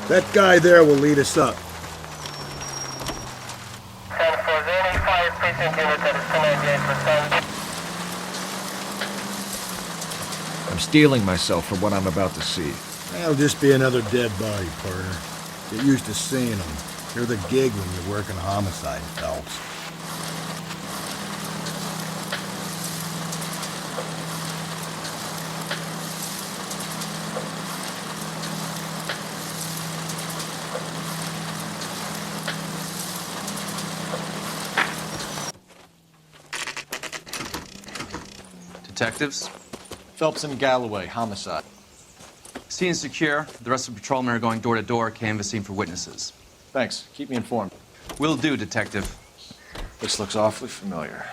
That guy there will lead us up. 10 for any 5 precinct unit that is 1098%. I'm steeling myself for what I'm about to see. That'll just be another dead body, partner. Get used to seeing them. You're the gig when you're working homicide, Phelps. Detectives? Phelps and Galloway, homicide. Scene secure. The rest of the patrolmen are going door to door, canvassing for witnesses. Thanks. Keep me informed. Will do, Detective. This looks awfully familiar.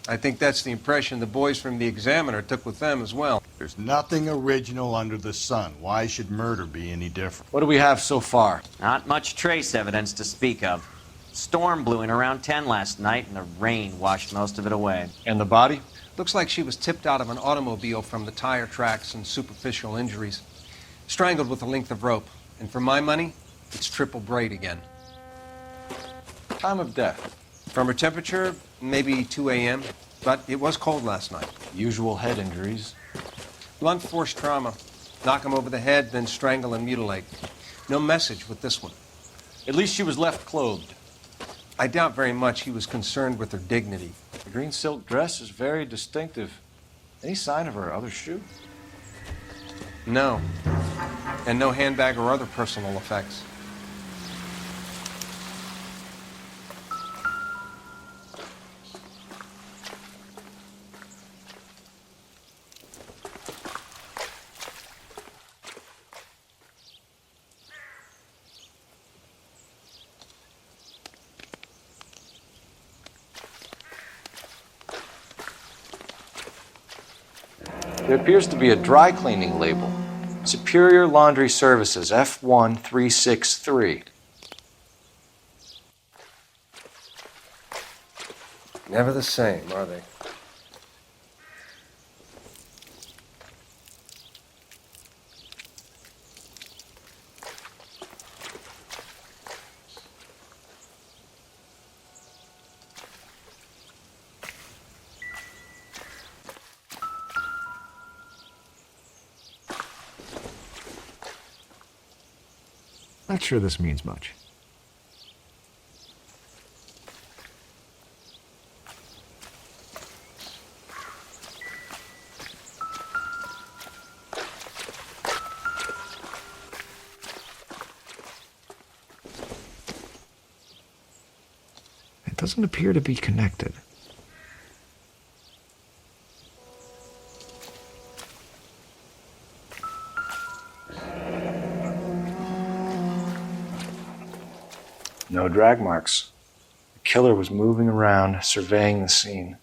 I think that's the impression the boys from the Examiner took with them as well. There's nothing original under the sun. Why should murder be any different? What do we have so far? Not much trace evidence to speak of. Storm blew in around 10 last night, and the rain washed most of it away. And the body? Looks like she was tipped out of an automobile from the tire tracks and superficial injuries. Strangled with a length of rope. And for my money, it's triple braid again. Time of death? From her temperature, maybe 2 a.m., but it was cold last night. Usual head injuries. Blunt force trauma. Knock him over the head, then strangle and mutilate. No message with this one. At least she was left clothed. I doubt very much he was concerned with her dignity. The green silk dress is very distinctive. Any sign of her other shoe? No. And no handbag or other personal effects. There appears to be a dry cleaning label. Superior Laundry Services, F1363. Never the same, are they? Not sure this means much. It doesn't appear to be connected. No drag marks. The killer was moving around, surveying the scene.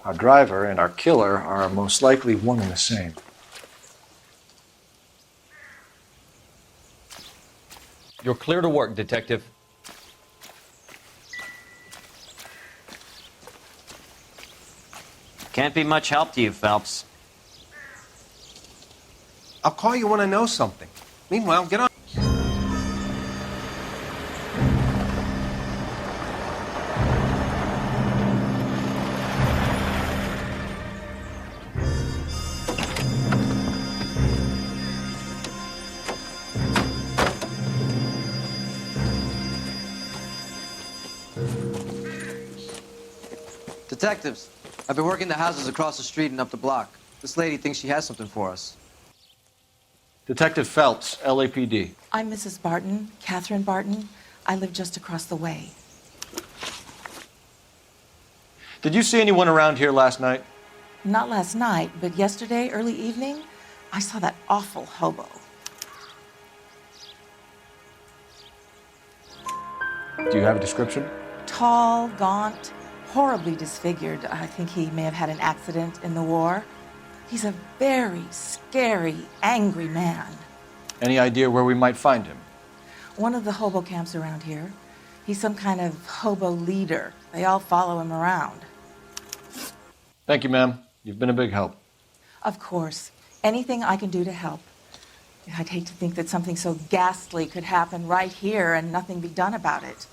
Our driver and our killer are most likely one and the same. You're clear to work, Detective. Can't be much help to you, Phelps. I'll call you when I know something. Meanwhile, get on. Detectives, I've been working the houses across the street and up the block. This lady thinks she has something for us. Detective Phelps, LAPD. I'm Mrs. Barton, Catherine Barton. I live just across the way. Did you see anyone around here last night? Not last night, but yesterday, early evening, I saw that awful hobo. Do you have a description? Tall, gaunt, horribly disfigured. I think he may have had an accident in the war. He's a very scary, angry man. Any idea where we might find him? One of the hobo camps around here. He's some kind of hobo leader. They all follow him around. Thank you, ma'am. You've been a big help. Of course. Anything I can do to help. I'd hate to think that something so ghastly could happen right here and nothing be done about it.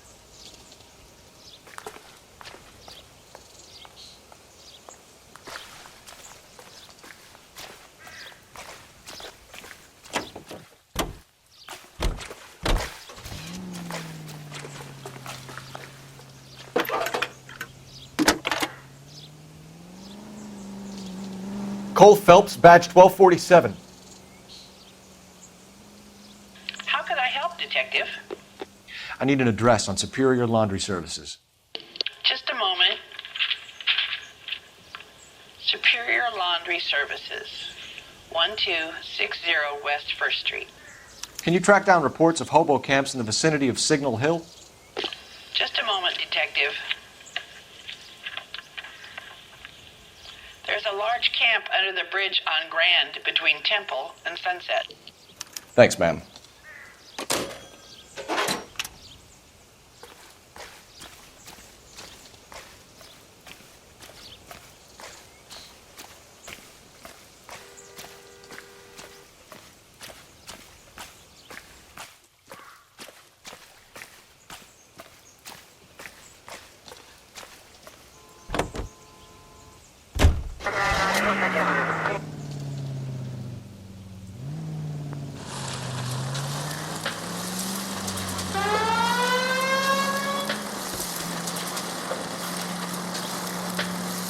Cole Phelps, badge 1247. How could I help, Detective? I need an address on Superior Laundry Services. Just a moment. Superior Laundry Services, 1260 West 1st Street. Can you track down reports of hobo camps in the vicinity of Signal Hill? Just a moment, Detective. There's a large camp under the bridge on Grand between Temple and Sunset. Thanks, ma'am.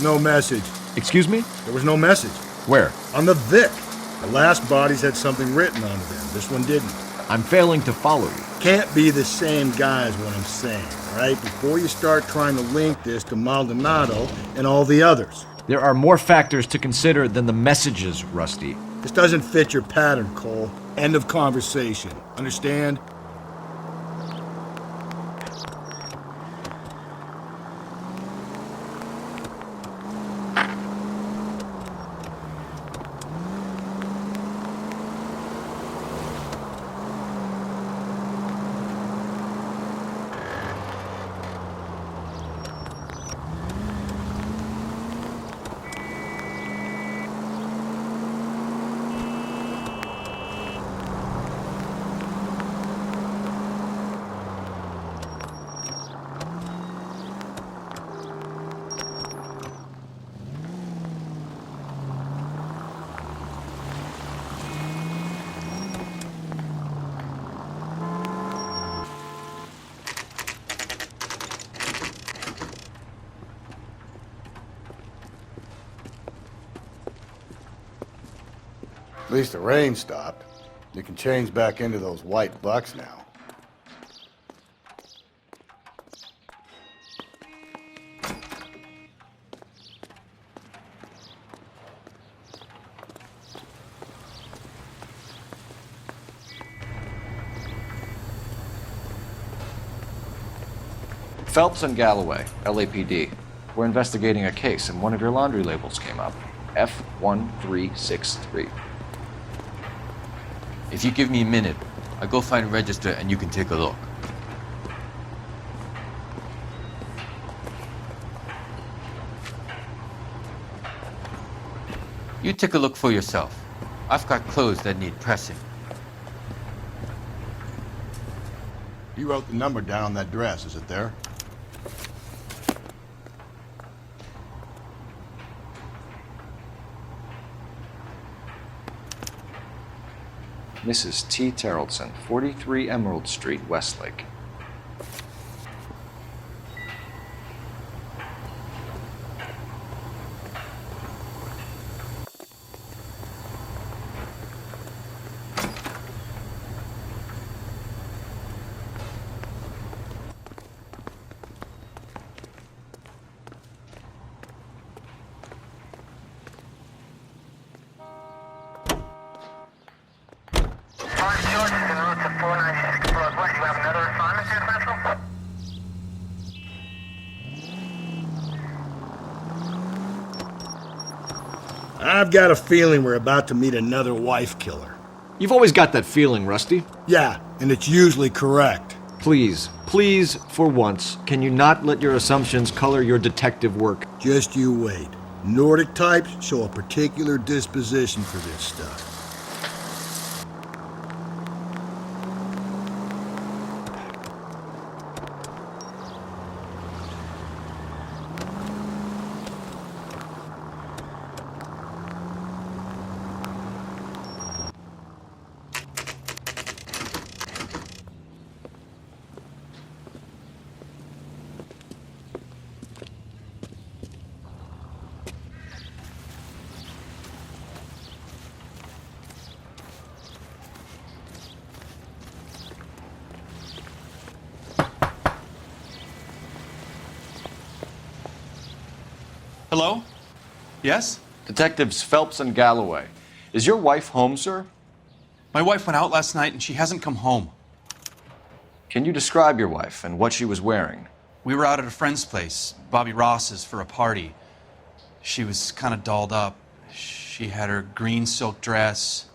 No message. Excuse me? There was no message. Where? On the Vic. The last bodies had something written onto them. This one didn't. I'm failing to follow you. Can't be the same guy is what I'm saying, all right? Before you start trying to link this to Maldonado and all the others. There are more factors to consider than the messages, Rusty. This doesn't fit your pattern, Cole. End of conversation. Understand? At least the rain stopped. You can change back into those white bucks now. Phelps and Galloway, LAPD. We're investigating a case and one of your laundry labels came up. F1363. If you give me a minute, I'll go find a register and you can take a look. You take a look for yourself. I've got clothes that need pressing. You wrote the number down on that dress, is it there? Mrs. T. Terrellson, 43 Emerald Street, Westlake. I've got a feeling we're about to meet another wife killer. You've always got that feeling, Rusty. Yeah, and it's usually correct. Please, for once, can you not let your assumptions color your detective work? Just you wait. Nordic types show a particular disposition for this stuff. Hello? Yes? Detectives Phelps and Galloway. Is your wife home, sir? My wife went out last night and she hasn't come home. Can you describe your wife and what she was wearing? We were out at a friend's place, Bobby Ross's, for a party. She was kind of dolled up. She had her green silk dress,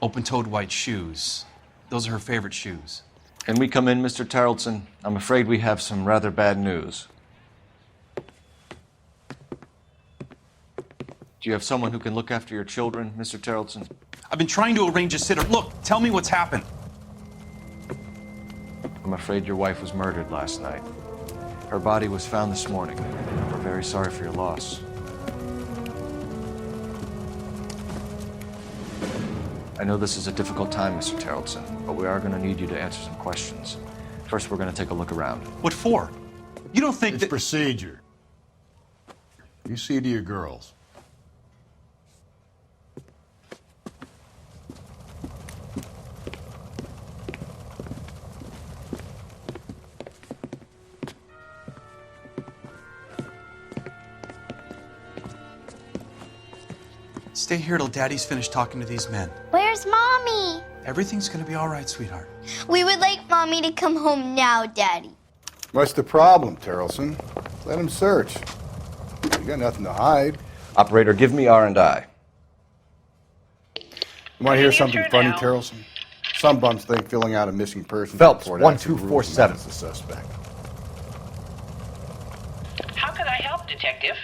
open-toed white shoes. Those are her favorite shoes. Can we come in, Mr. Tarleton? I'm afraid we have some rather bad news. Do you have someone who can look after your children, Mr. Tarleton? I've been trying to arrange a sitter. Look, tell me what's happened. I'm afraid your wife was murdered last night. Her body was found this morning. We're very sorry for your loss. I know this is a difficult time, Mr. Tarleton, but we are going to need you to answer some questions. First, we're going to take a look around. What for? You don't think It's that... procedure. You see to your girls. Stay here till Daddy's finished talking to these men. Where's Mommy? Everything's gonna be all right, sweetheart. We would like Mommy to come home now, Daddy. What's the problem, Tarleton? Let him search. You got nothing to hide. Operator, give me R&I. You want to hear something funny, Tarleton? Some bums think filling out a missing person Phelps, report 1247. is the suspect. How could I help, Detective?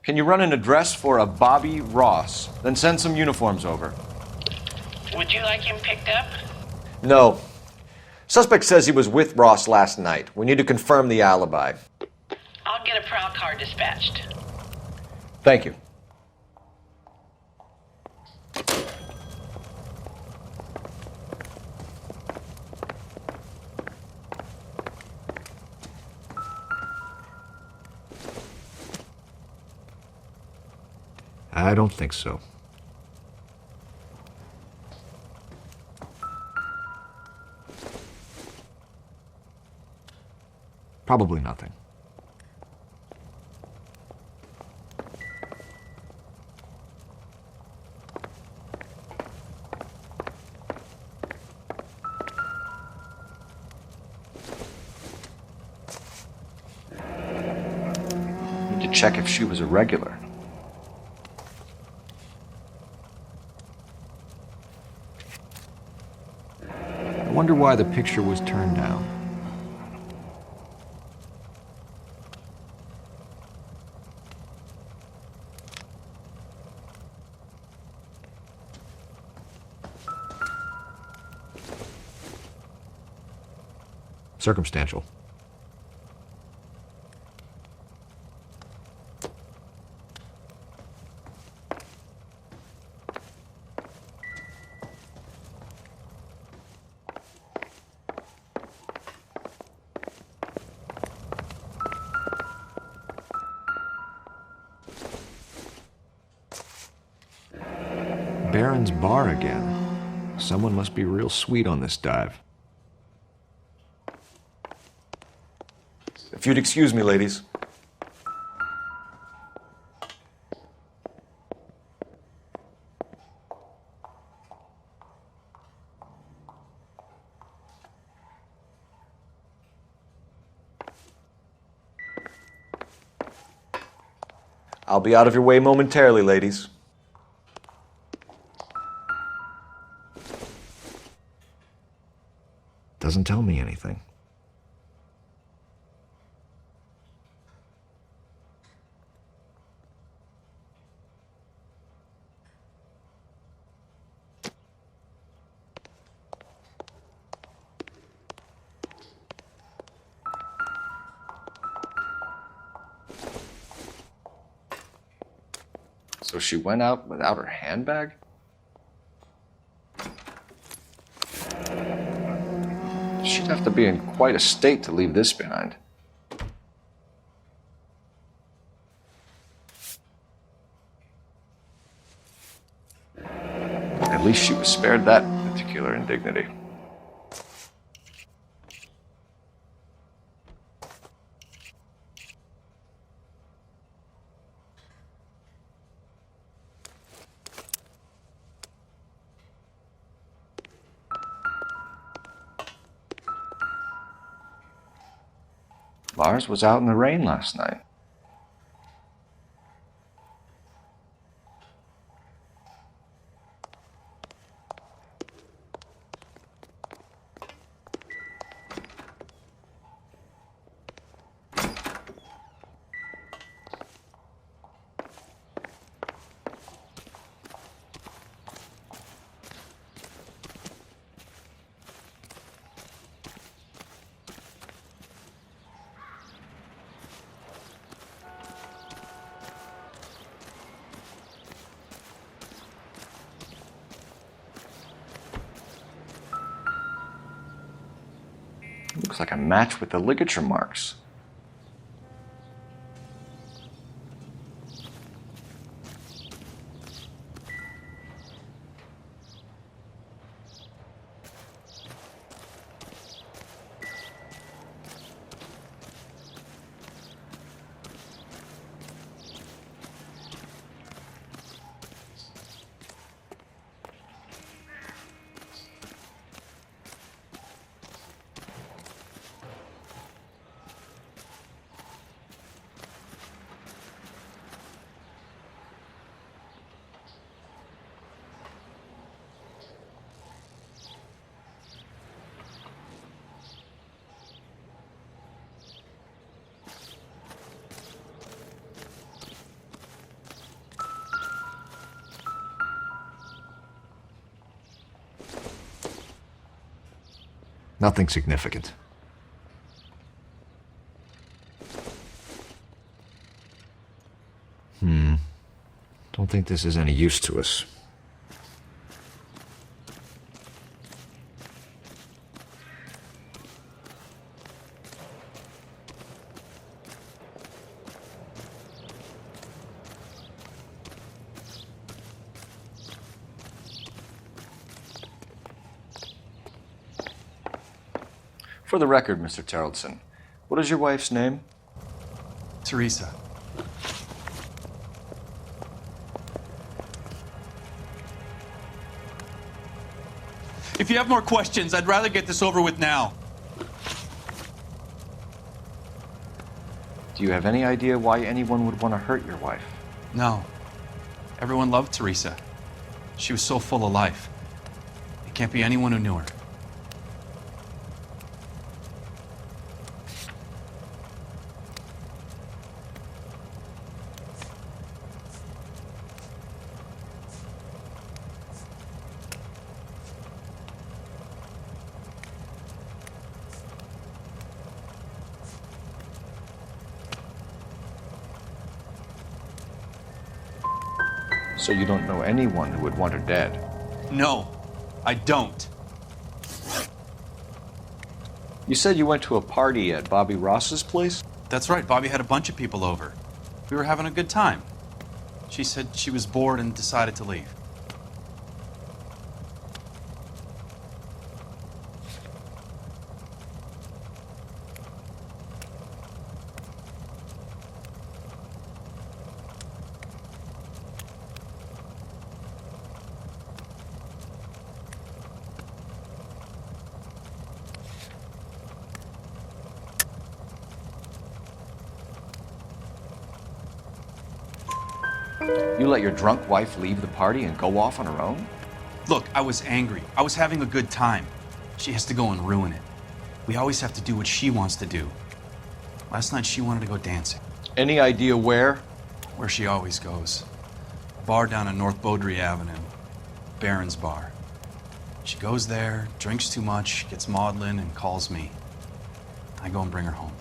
Can you run an address for a Bobby Ross? Then send some uniforms over. Would you like him picked up? No. Suspect says he was with Ross last night. We need to confirm the alibi. I'll get a prowl car dispatched. Thank you. I don't think so. Probably nothing. Need to check if she was a regular. I wonder why the picture was turned down. Circumstantial. Baron's bar again. Someone must be real sweet on this dive. If you'd excuse me, ladies. I'll be out of your way momentarily, ladies. Doesn't tell me anything. So she went out without her handbag? She'd have to be in quite a state to leave this behind. At least she was spared that particular indignity. Lars was out in the rain last night. Looks like a match with the ligature marks. Nothing significant. Don't think this is any use to us. For the record, Mr. Terrelson, what is your wife's name? Teresa. If you have more questions, I'd rather get this over with now. Do you have any idea why anyone would want to hurt your wife? No. Everyone loved Teresa. She was so full of life. It can't be anyone who knew her. So you don't know anyone who would want her dead? No, I don't. You said you went to a party at Bobby Ross's place? That's right, Bobby had a bunch of people over. We were having a good time. She said she was bored and decided to leave. You let your drunk wife leave the party and go off on her own? Look, I was angry. I was having a good time. She has to go and ruin it. We always have to do what she wants to do. Last night she wanted to go dancing. Any idea where? Where she always goes. A bar down on North Beaudry Avenue. Barron's Bar. She goes there, drinks too much, gets maudlin, and calls me. I go and bring her home.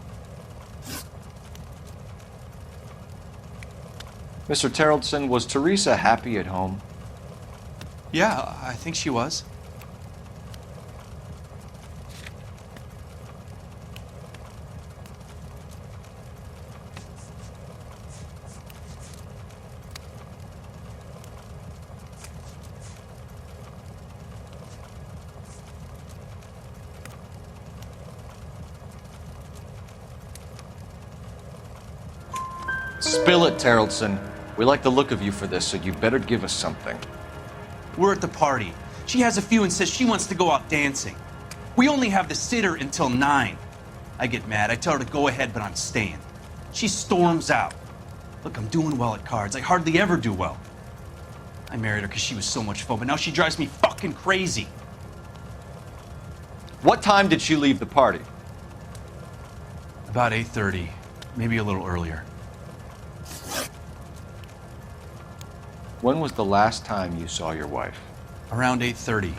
Mr. Terrellson, was Teresa happy at home? Yeah, I think she was. Spill it, Terrellson. We like the look of you for this, so you better give us something. We're at the party. She has a few and says she wants to go out dancing. We only have the sitter until 9. I get mad. I tell her to go ahead, but I'm staying. She storms out. Look, I'm doing well at cards. I hardly ever do well. I married her because she was so much fun, but now she drives me fucking crazy. What time did she leave the party? About 8:30, maybe a little earlier. When was the last time you saw your wife? Around 8:30.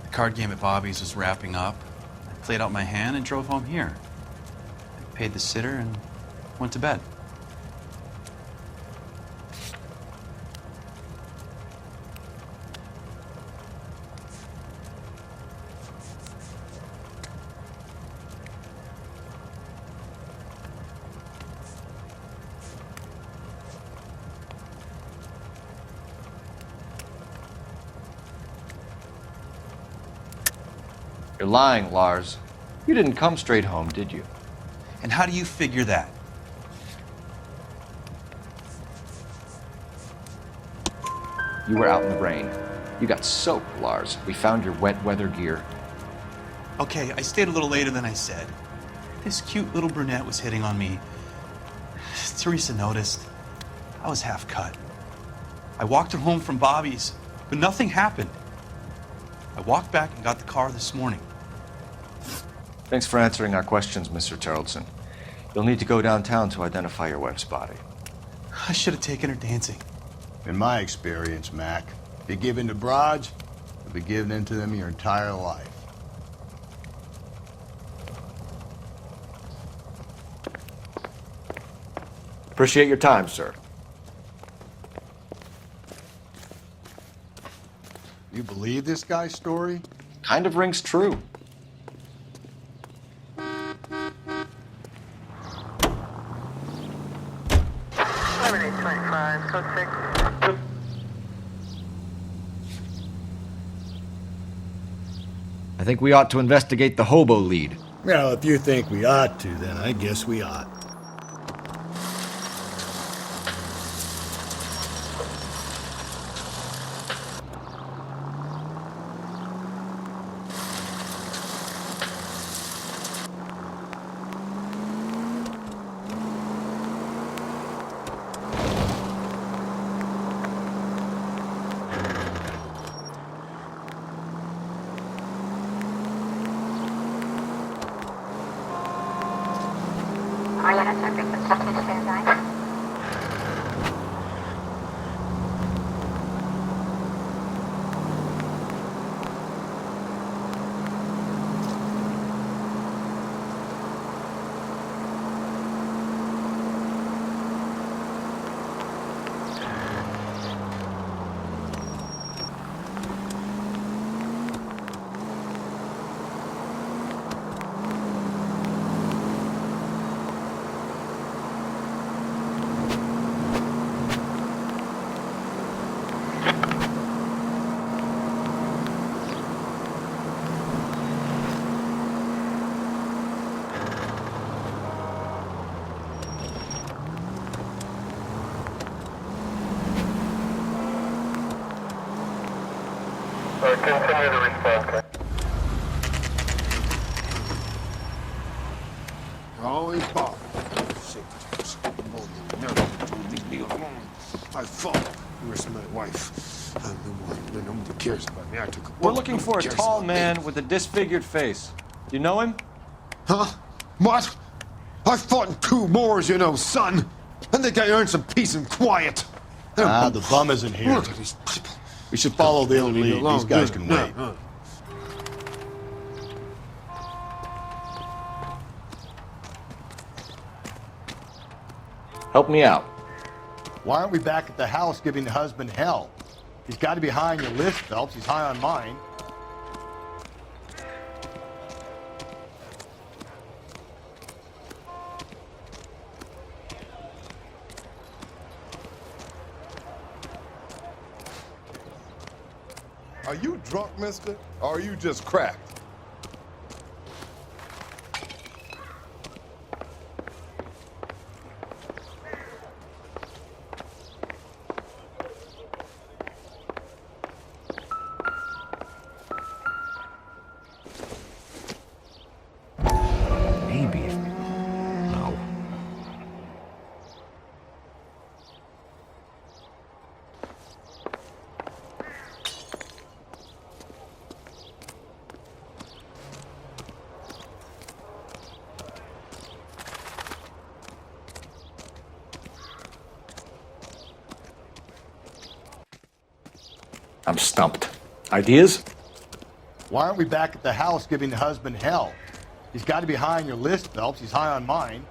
The card game at Bobby's was wrapping up. I played out my hand and drove home here. I paid the sitter and went to bed. You're lying, Lars. You didn't come straight home, did you? And how do you figure that? You were out in the rain. You got soaked, Lars. We found your wet weather gear. Okay, I stayed a little later than I said. This cute little brunette was hitting on me. Teresa noticed. I was half cut. I walked her home from Bobby's, but nothing happened. I walked back and got the car this morning. Thanks for answering our questions, Mr. Terrellson. You'll need to go downtown to identify your wife's body. I should have taken her dancing. In my experience, Mac, if you give in to broads, you'll be giving in to them your entire life. Appreciate your time, sir. You believe this guy's story? Kind of rings true. I think we ought to investigate the hobo lead. Well, if you think we ought to, then I guess we ought. Continue to respond. Always Bob. Leave me alone. I fought. Where's my wife? I'm the one that nobody cares about me. I took a We're looking for a tall man with a disfigured face. Do you know him? Huh? What? I fought in 2 wars, you know, son. I think I earned some peace and quiet. Ah, the bum isn't here. Look at these people. We should follow the lead. These guys can wait. Help me out. Why aren't we back at the house giving the husband hell? He's got to be high on your list, Phelps. He's high on mine. Are you drunk, mister? Or are you just cracked? Maybe. No. I'm stumped. Ideas? Why aren't we back at the house giving the husband hell? He's got to be high on your list, Phelps. He's high on mine.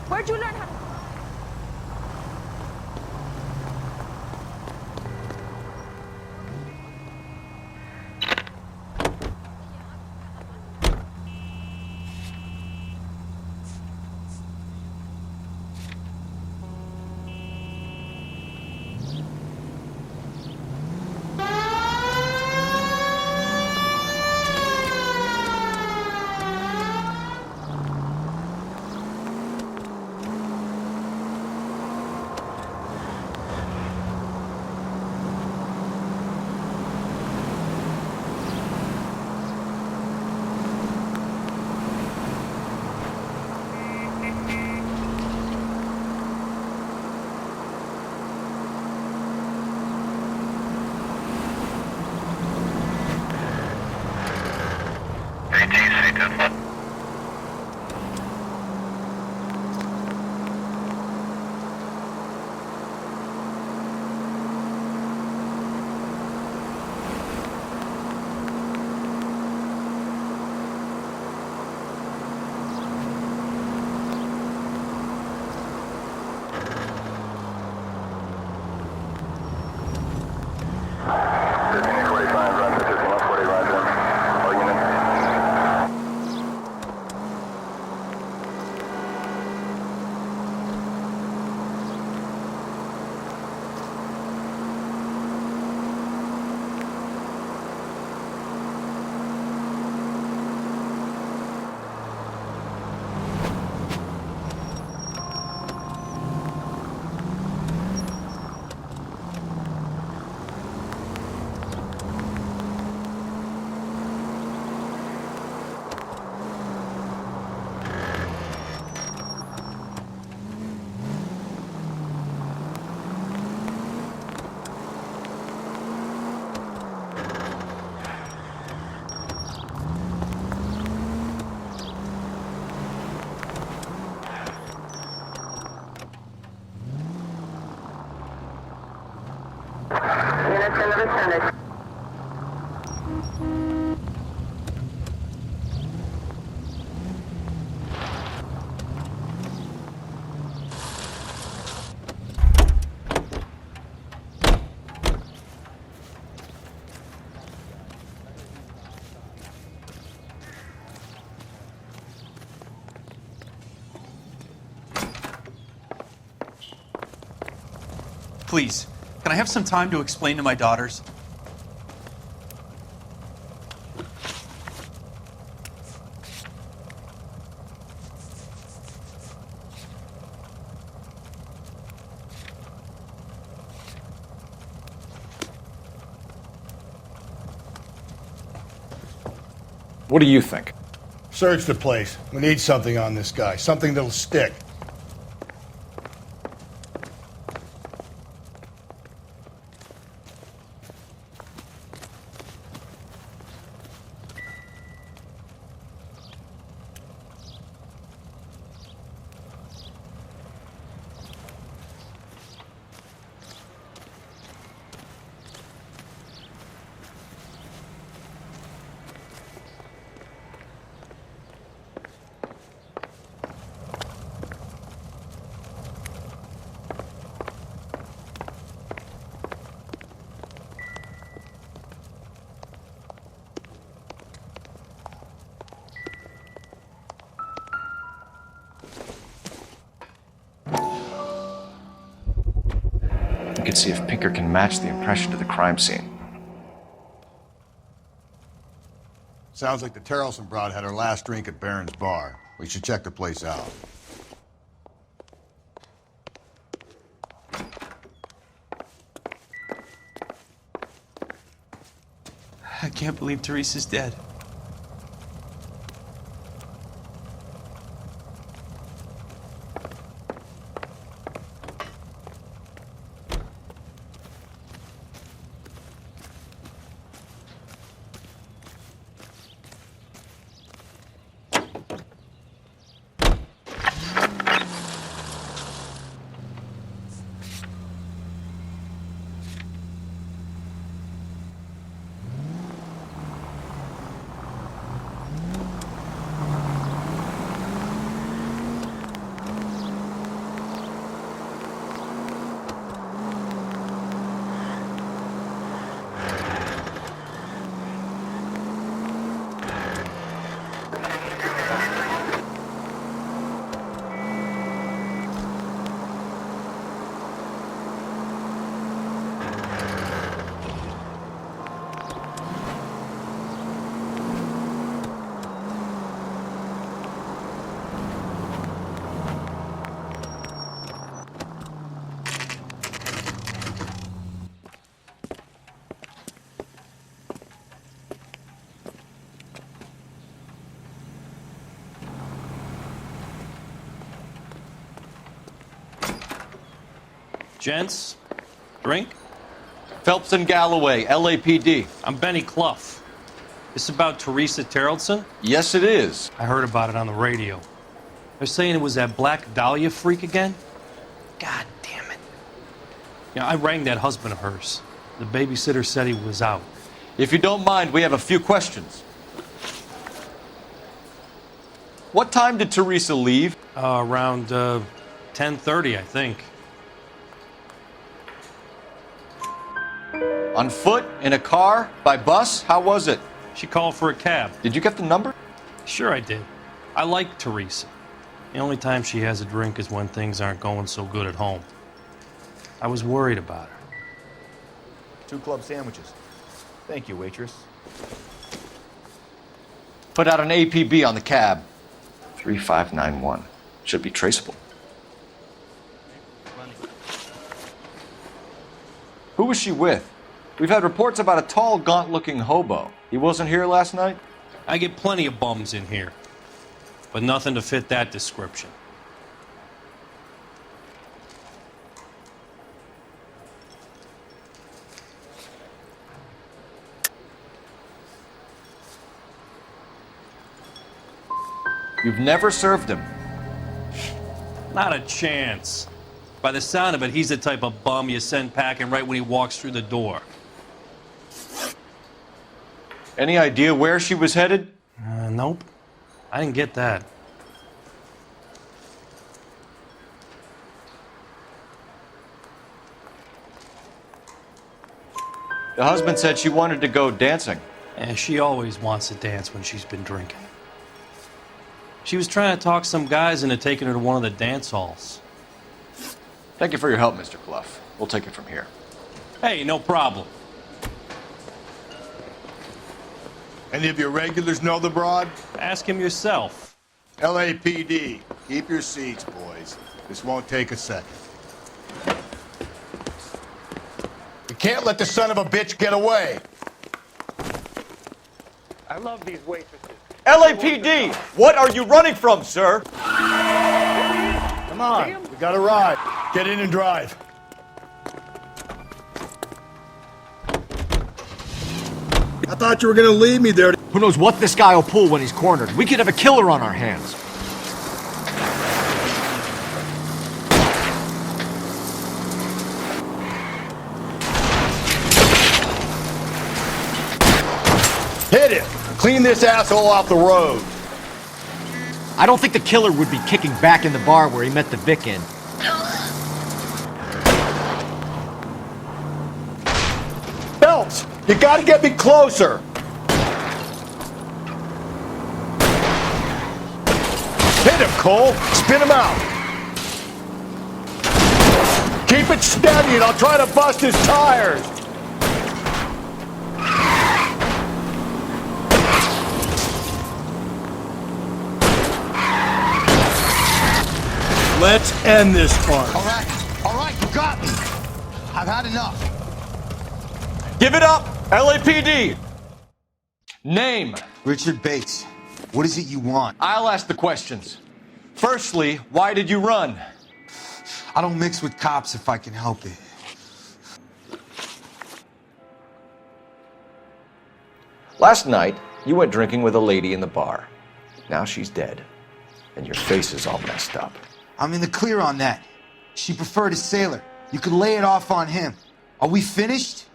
Where'd you learn how to... descended. Please, can I have some time to explain to my daughters? What do you think? Search the place. We need something on this guy. Something that'll stick. We could see if Pinker can match the impression to the crime scene. Sounds like the Terrelson broad had her last drink at Barron's bar. We should check the place out. I can't believe Teresa's dead. Gents, drink? Phelps and Galloway, LAPD. I'm Benny Clough. This about Teresa Terrelson? Yes, it is. I heard about it on the radio. They're saying it was that Black Dahlia freak again? God damn it. Yeah, I rang that husband of hers. The babysitter said he was out. If you don't mind, we have a few questions. What time did Teresa leave? Around 10:30, I think. On foot? In a car? By bus? How was it? She called for a cab. Did you get the number? Sure I did. I like Teresa. The only time she has a drink is when things aren't going so good at home. I was worried about her. 2 club sandwiches. Thank you, waitress. Put out an APB on the cab. 3591. Should be traceable. Who was she with? We've had reports about a tall, gaunt-looking hobo. He wasn't here last night? I get plenty of bums in here, but nothing to fit that description. You've never served him. Not a chance. By the sound of it, he's the type of bum you send packing right when he walks through the door. Any idea where she was headed? Nope. I didn't get that. The husband said she wanted to go dancing. And she always wants to dance when she's been drinking. She was trying to talk some guys into taking her to one of the dance halls. Thank you for your help, Mr. Bluff. We'll take it from here. Hey, no problem. Any of your regulars know the broad? Ask him yourself. LAPD, keep your seats, boys. This won't take a second. We can't let the son of a bitch get away. I love these waitresses. LAPD! What are you running from, sir? Come on, we got a ride. Get in and drive. I thought you were gonna leave me there. Who knows what this guy will pull when he's cornered? We could have a killer on our hands. Hit it! Clean this asshole off the road. I don't think the killer would be kicking back in the bar where he met the Vic in. Phelps, you gotta get me closer. Hit him, Cole. Spin him out. Keep it steady and I'll try to bust his tires. Let's end this part. All right, you got me. I've had enough. Give it up, LAPD! Name. Richard Bates. What is it you want? I'll ask the questions. Firstly, why did you run? I don't mix with cops if I can help it. Last night, you went drinking with a lady in the bar. Now she's dead, and your face is all messed up. I'm in the clear on that. She preferred a sailor. You could lay it off on him. Are we finished?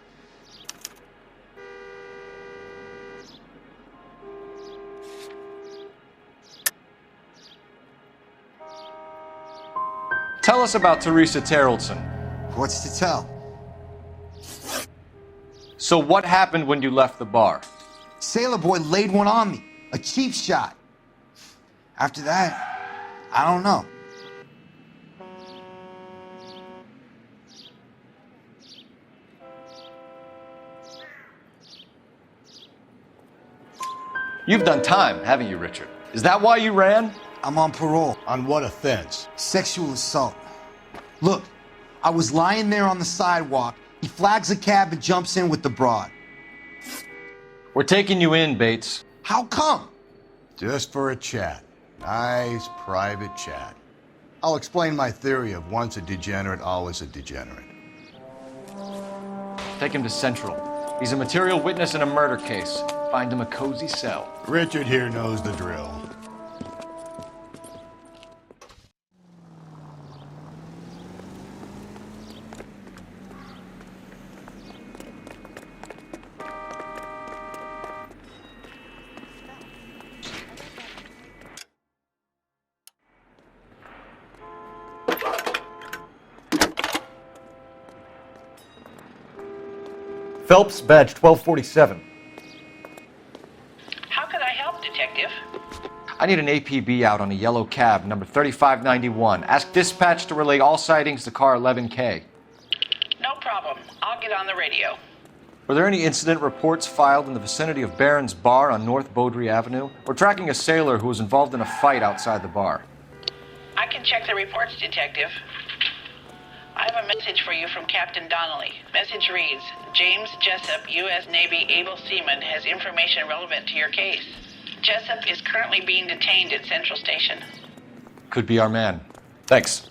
Tell us about Teresa Terrellson. What's to tell? So what happened when you left the bar? Sailor boy laid one on me. A cheap shot. After that, I don't know. You've done time, haven't you, Richard? Is that why you ran? I'm on parole. On what offense? Sexual assault. Look, I was lying there on the sidewalk. He flags a cab and jumps in with the broad. We're taking you in, Bates. How come? Just for a chat. Nice private chat. I'll explain my theory of once a degenerate, always a degenerate. Take him to Central. He's a material witness in a murder case. Find him a cozy cell. Richard here knows the drill. Phelps, badge 1247. How could I help, Detective? I need an APB out on a yellow cab, number 3591. Ask dispatch to relay all sightings to car 11K. No problem. I'll get on the radio. Were there any incident reports filed in the vicinity of Barron's Bar on North Beaudry Avenue? We're tracking a sailor who was involved in a fight outside the bar. I can check the reports, Detective. I have a message for you from Captain Donnelly. Message reads, James Jessup, U.S. Navy able seaman, has information relevant to your case. Jessup is currently being detained at Central Station. Could be our man. Thanks.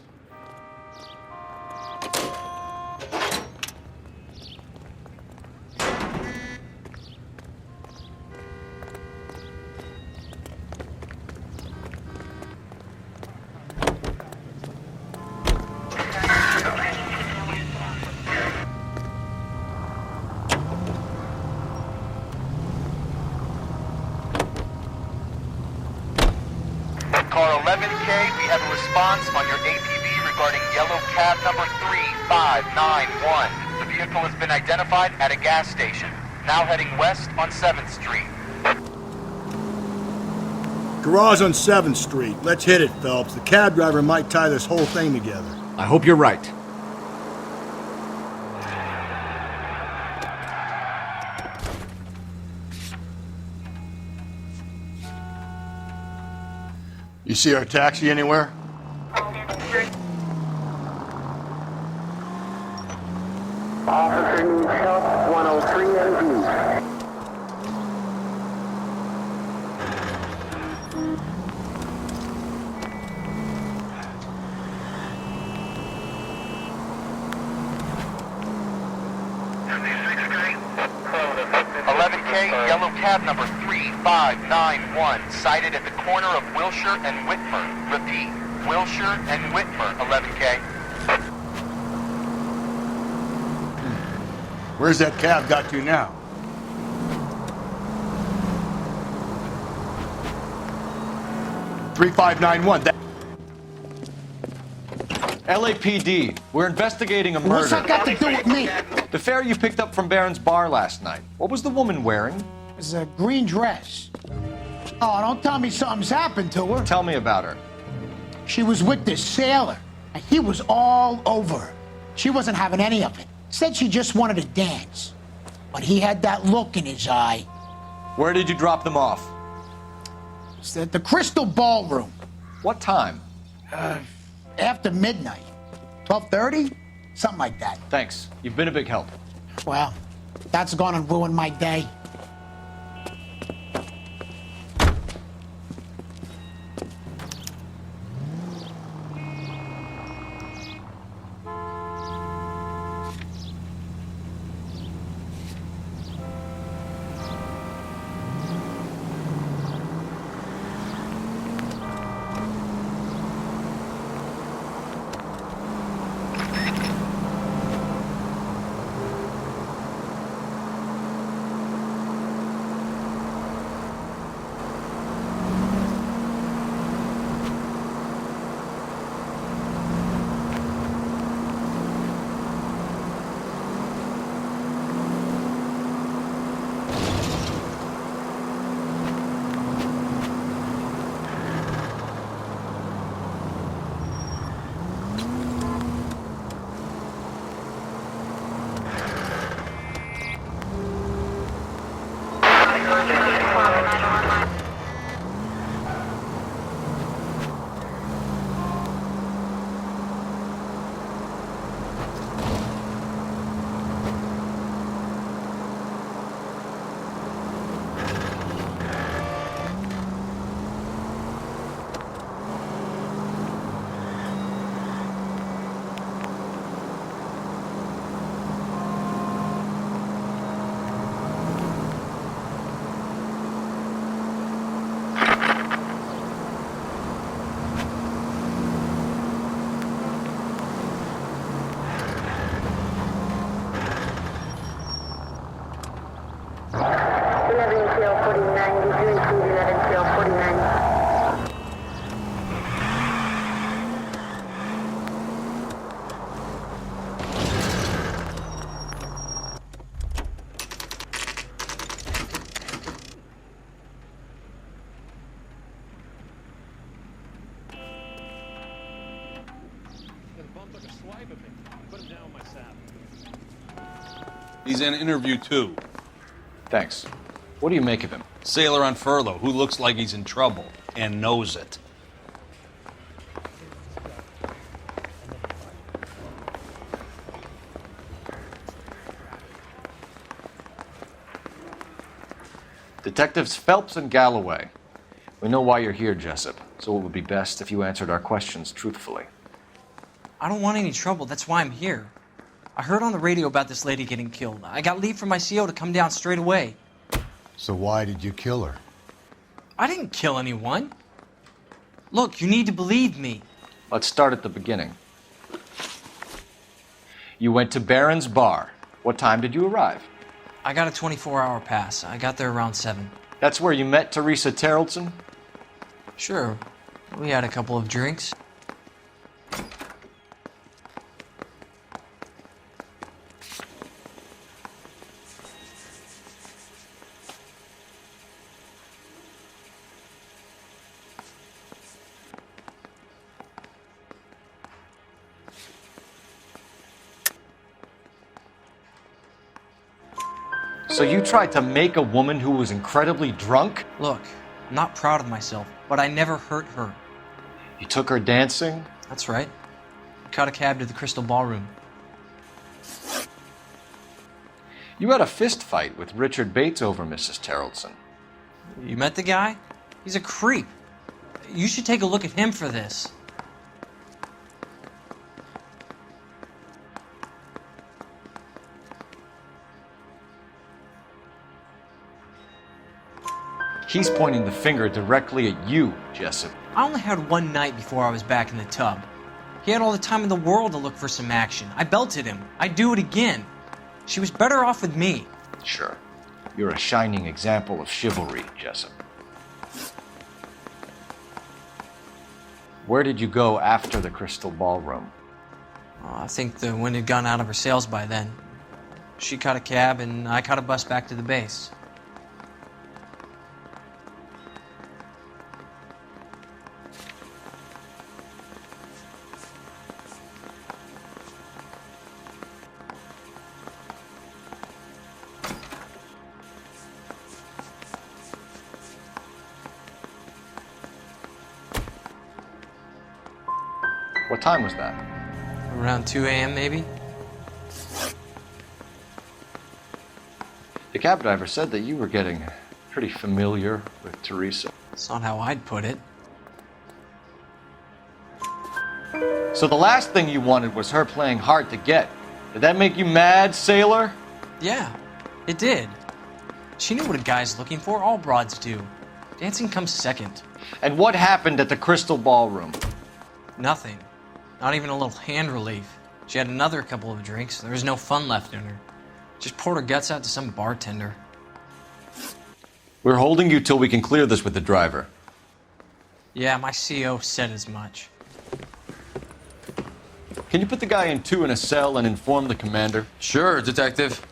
Car 11K, we have a response on your APB regarding yellow cab number 3591. The vehicle has been identified at a gas station. Now heading west on 7th Street. Garage on 7th Street. Let's hit it, Phelps. The cab driver might tie this whole thing together. I hope you're right. You see our taxi anywhere? Officer needs help, 103 MD. Yellow cab number 3591, sighted at the corner of Wilshire and Whitmer. Repeat, Wilshire and Whitmer, 11K. Where's that cab got to now? $3591. LAPD, we're investigating a murder. What's that got to do with me? The fare you picked up from Barron's bar last night. What was the woman wearing? It was a green dress. Oh, don't tell me something's happened to her. Tell me about her. She was with this sailor, and he was all over her. She wasn't having any of it. Said she just wanted to dance. But he had that look in his eye. Where did you drop them off? It's at the Crystal Ballroom. What time? After midnight. 12:30? Something like that. Thanks. You've been a big help. Well, that's gonna ruin my day. He's in interview 2. Thanks. What do you make of him? Sailor on furlough who looks like he's in trouble and knows it. Detectives Phelps and Galloway. We know why you're here, Jessup, so it would be best if you answered our questions truthfully. I don't want any trouble. That's why I'm here. I heard on the radio about this lady getting killed. I got leave from my CO to come down straight away. So why did you kill her? I didn't kill anyone. Look, you need to believe me. Let's start at the beginning. You went to Barron's bar. What time did you arrive? I got a 24-hour pass. I got there around 7. That's where you met Teresa Terrellson? Sure. We had a couple of drinks. So you tried to make a woman who was incredibly drunk? Look, I'm not proud of myself, but I never hurt her. You took her dancing? That's right. I caught a cab to the Crystal Ballroom. You had a fist fight with Richard Bates over Mrs. Terrellson. You met the guy? He's a creep. You should take a look at him for this. He's pointing the finger directly at you, Jessup. I only had one night before I was back in the tub. He had all the time in the world to look for some action. I belted him. I'd do it again. She was better off with me. Sure. You're a shining example of chivalry, Jessup. Where did you go after the Crystal Ballroom? I think the wind had gone out of her sails by then. She caught a cab and I caught a bus back to the base. What time was that? Around 2 a.m. maybe? The cab driver said that you were getting pretty familiar with Teresa. That's not how I'd put it. So the last thing you wanted was her playing hard to get. Did that make you mad, sailor? Yeah, it did. She knew what a guy's looking for. All broads do. Dancing comes second. And what happened at the Crystal Ballroom? Nothing. Not even a little hand relief. She had another couple of drinks. There was no fun left in her. Just poured her guts out to some bartender. We're holding you till we can clear this with the driver. Yeah, my CO said as much. Can you put the guy in 2 in a cell and inform the commander? Sure, Detective.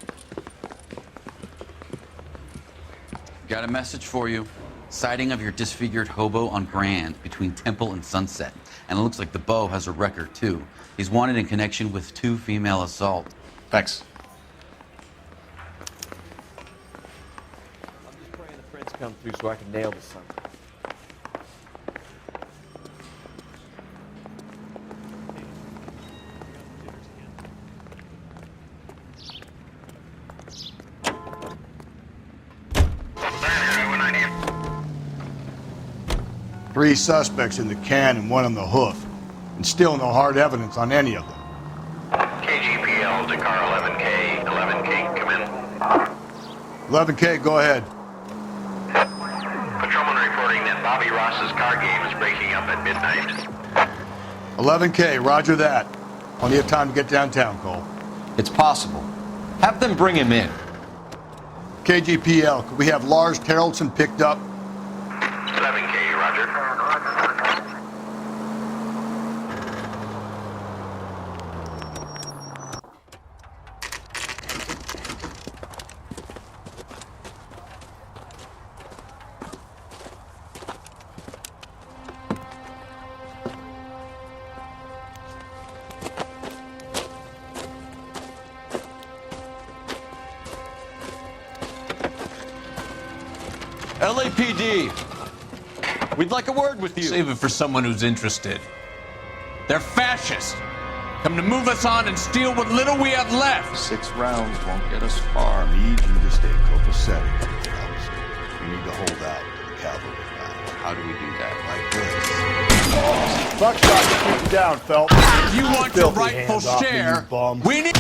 Got a message for you. Sighting of your disfigured hobo on Grand between Temple and Sunset. And it looks like the beau has a record, too. He's wanted in connection with 2 female assaults. Thanks. I'm just praying the prints come through so I can nail this son. Three suspects in the can and one on the hook. And still no hard evidence on any of them. KGPL to car 11K. 11K, come in. 11K, go ahead. Patrolman reporting that Bobby Ross's car game is breaking up at midnight. 11K, roger that. Plenty of time to get downtown, Cole. It's possible. Have them bring him in. KGPL, could we have Lars Terrellson picked up? 11K, roger. LAPD, we'd like a word with you. Save it for someone who's interested. They're fascists. Come to move us on and steal what little we have left. 6 rounds won't get us far. I need you to stay copacetic, Phelps. You need to hold out to the cavalry line. How do we do that? Like this. Buckshot to keep you down, Phelps. If you want your Filthy rightful hands off me, share, you bum. we need...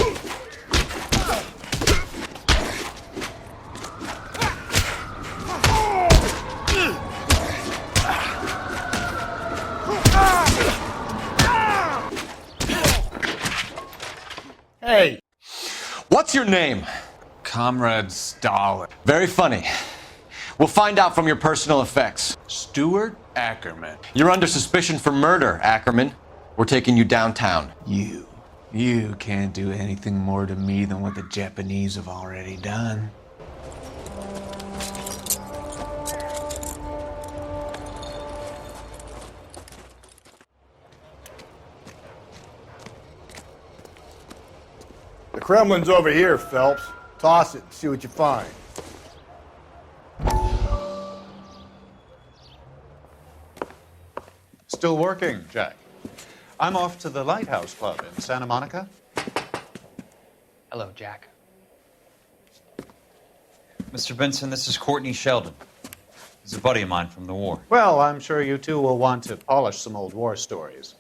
Hey! What's your name? Comrade Stalin. Very funny. We'll find out from your personal effects. Stewart Ackerman. You're under suspicion for murder, Ackerman. We're taking you downtown. You can't do anything more to me than what the Japanese have already done. The Kremlin's over here, Phelps. Toss it and see what you find. Still working, Jack. I'm off to the Lighthouse Club in Santa Monica. Hello, Jack. Mr. Benson, this is Courtney Sheldon. He's a buddy of mine from the war. Well, I'm sure you two will want to polish some old war stories.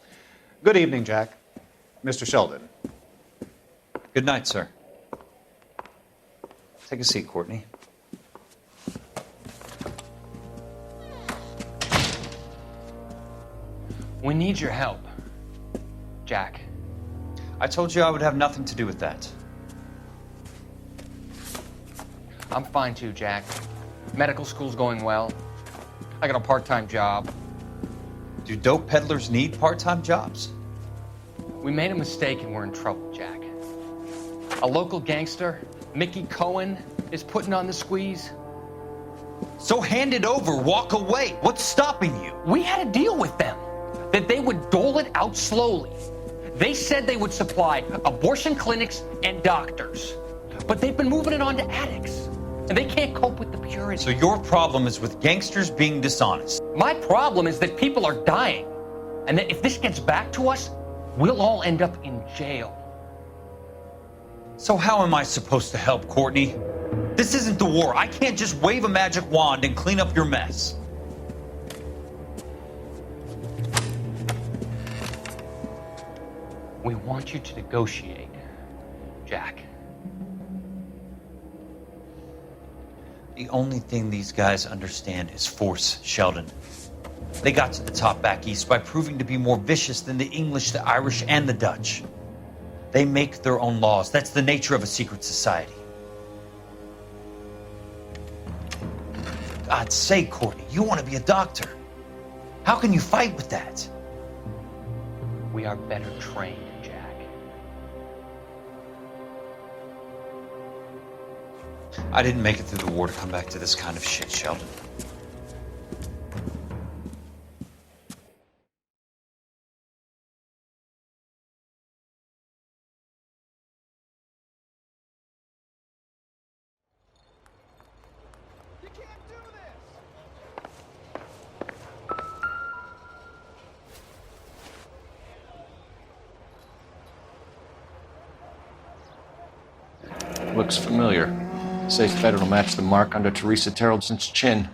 Good evening, Jack. Mr. Sheldon. Good night, sir. Take a seat, Courtney. We need your help, Jack. I told you I would have nothing to do with that. I'm fine too, Jack. Medical school's going well. I got a part-time job. Do dope peddlers need part-time jobs? We made a mistake and we're in trouble, Jack. A local gangster, Mickey Cohen, is putting on the squeeze. So hand it over, walk away. What's stopping you? We had a deal with them that they would dole it out slowly. They said they would supply abortion clinics and doctors, but they've been moving it on to addicts, and they can't cope with the purity. So your problem is with gangsters being dishonest? My problem is that people are dying, and that if this gets back to us, we'll all end up in jail. So how am I supposed to help, Courtney? This isn't the war. I can't just wave a magic wand and clean up your mess. We want you to negotiate, Jack. The only thing these guys understand is force, Sheldon. They got to the top back east by proving to be more vicious than the English, the Irish, and the Dutch. They make their own laws. That's the nature of a secret society. For God's sake, Courtney, you want to be a doctor. How can you fight with that? We are better trained, Jack. I didn't make it through the war to come back to this kind of shit, Sheldon. Looks familiar. Safe bet it'll match the mark under Teresa Terreldson's chin.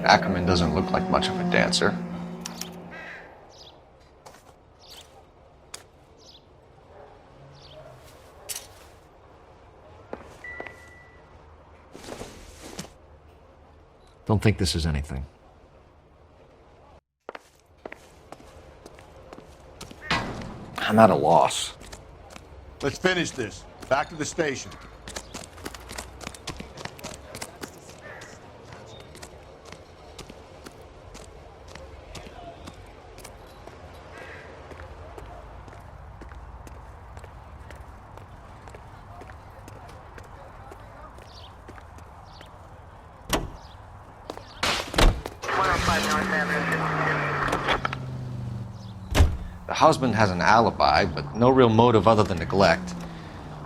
Ackerman doesn't look like much of a dancer. Don't think this is anything. I'm at a loss. Let's finish this. Back to the station. The husband has an alibi, but no real motive other than neglect.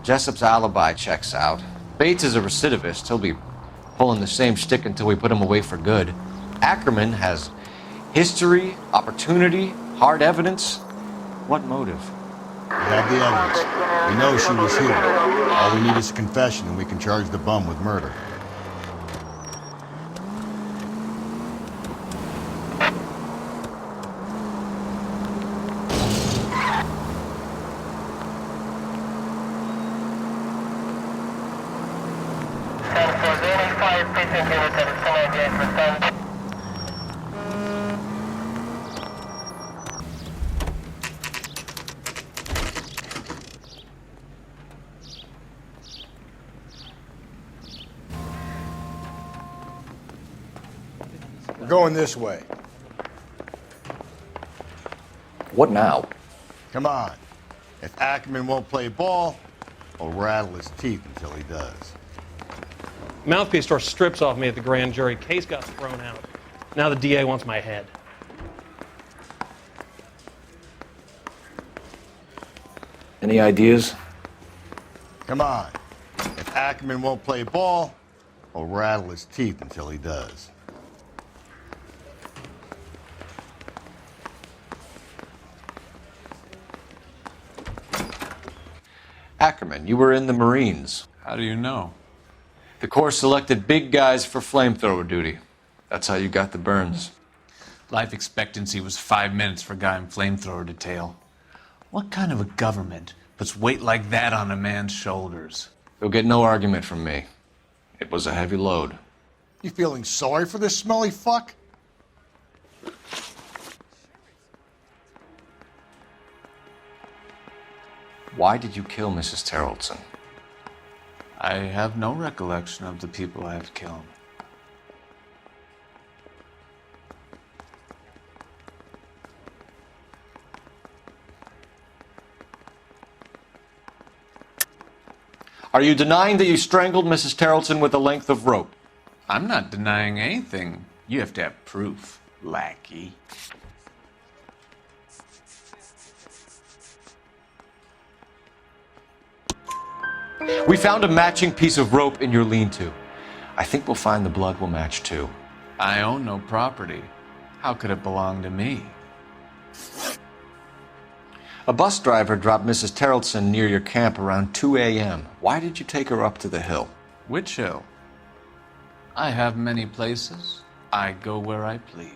Jessup's alibi checks out. Bates is a recidivist. He'll be pulling the same shtick until we put him away for good. Ackerman has history, opportunity, hard evidence. What motive? We have the evidence. We know she was here. All we need is a confession, and we can charge the bum with murder. 5 precinct units at a command gate for sun. We're going this way. What now? Come on. If Ackerman won't play ball, I'll rattle his teeth until he does. Mouthpiece tore strips off me at the grand jury. Case got thrown out. Now the DA wants my head. Any ideas? Come on. If Ackerman won't play ball, I'll rattle his teeth until he does. Ackerman, you were in the Marines. How do you know? The Corps selected big guys for flamethrower duty. That's how you got the burns. Life expectancy was 5 minutes for a guy in flamethrower detail. What kind of a government puts weight like that on a man's shoulders? You'll get no argument from me. It was a heavy load. You feeling sorry for this smelly fuck? Why did you kill Mrs. Terrelson? I have no recollection of the people I have killed. Are you denying that you strangled Mrs. Terrelson with a length of rope? I'm not denying anything. You have to have proof, lackey. We found a matching piece of rope in your lean-to. I think we'll find the blood will match too. I own no property. How could it belong to me? A bus driver dropped Mrs. Terrelson near your camp around 2 a.m. Why did you take her up to the hill? Which hill? I have many places. I go where I please.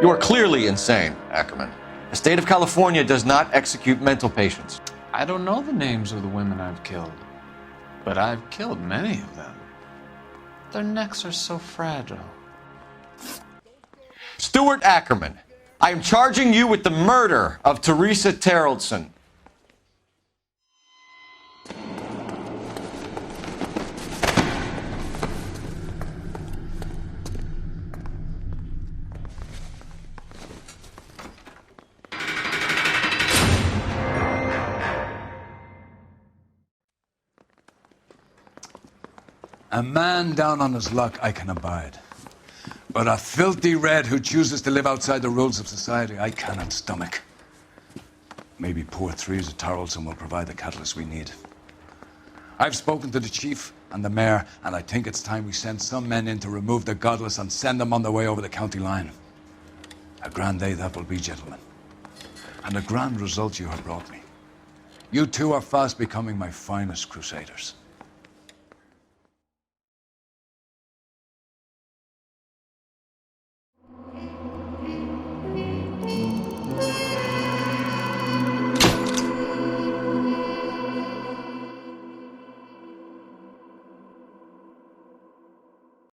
You are clearly insane, Ackerman. The state of California does not execute mental patients. I don't know the names of the women I've killed, but I've killed many of them. Their necks are so fragile. Stuart Ackerman, I am charging you with the murder of Teresa Terrelson. A man down on his luck I can abide. But a filthy red who chooses to live outside the rules of society, I cannot stomach. Maybe poor Teresa Terrelson will provide the catalyst we need. I've spoken to the chief and the mayor, and I think it's time we send some men in to remove the godless and send them on their way over the county line. A grand day that will be, gentlemen. And a grand result you have brought me. You two are fast becoming my finest crusaders.